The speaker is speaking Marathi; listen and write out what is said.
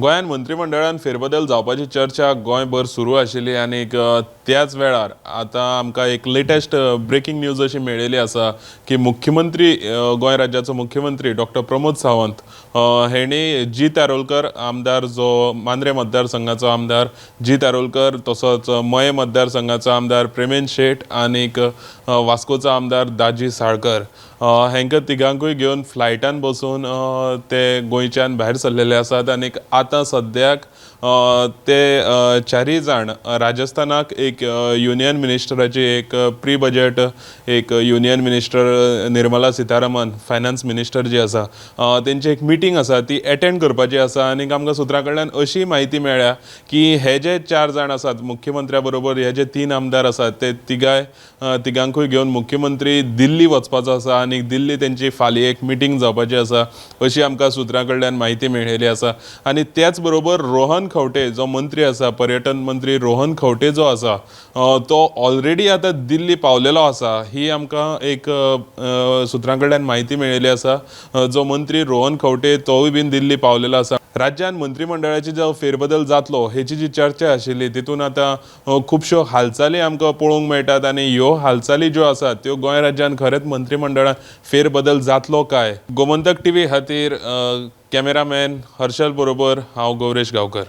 गोंयान मंत्रिमंडळान फेरबदल जावपाची चर्चा गोंयभर सुरू आशिल्ली आनी त्याच वेळार आतां आमकां एक लेटेस्ट ब्रेकिंग न्यूज अशी मेळिल्ली आसा की मुख्यमंत्री गोंय राज्याचो मुख्यमंत्री डॉक्टर प्रमोद सावंत हेणी जी तारोलकर आमदार जो मांद्रे मतदारसंघाचो आमदार जी तारोलकर तसोच मये मतदारसंघाचो आमदार प्रेमेन शेट आनीक वास्कोचो आमदार दाजी साळकर हेंकां तिगांकूय घेवन फ्लायटान बसून ते गोंयच्यान भायर सरलेले आसात आनीक आतां सद्याक ते चारय जाण राजस्थानाक एक युनियन मिनिस्टराची एक प्री बजेट एक union minister Nirmala Sitharaman finance minister ji आसा तेंची एक मिटींग आसा ती एटेंड करपाची आसा आनीक आमकां सुत्रा कडल्यान अशी म्हायती मेळ्ळ्या की हे जे 4 जाण आसात मुख्यमंत्र्या बरोबर हे जे 3 आमदार आसात ते तिगांकूय घेवन मुख्यमंत्री दिल्ली वचपाचो आसा आनी दिल्ली तेंची फाल्यां एक मिटींग जावपाची आसा अशी आमकां सुत्रा कडल्यान म्हायती मेळिल्ली आसा आनी त्याच बरोबर रोहन खंवटे जो मंत्री आसा पर्यटन मंत्री रोहन खंवटे जो आसा तो ऑलरेडी आतां दिल्ली पावलेलो आसा ही आमकां एक सुत्रां कडल्यान म्हायती मेळिल्ली आसा जो मंत्री रोहन खंवटे तोवूय बीन दिल्ली पावलेलो आसा राज्यान मंत्रिमंडळाची जो फेरबदल जातलो हेची जी चर्चा आशिल्ली तितून आतां खुबश्यो हालचाली आमकां पळोवंक मेळटात आनी ह्यो हालचाली ज्यो आसात त्यो गोंय राज्यान खरेंच मंत्रिमंडळान फेरबदल जातलो काय गोमंतक टीव्ही खातीर कॅमेरामॅन हर्षल बरोबर हांव गौरेश गांवकर।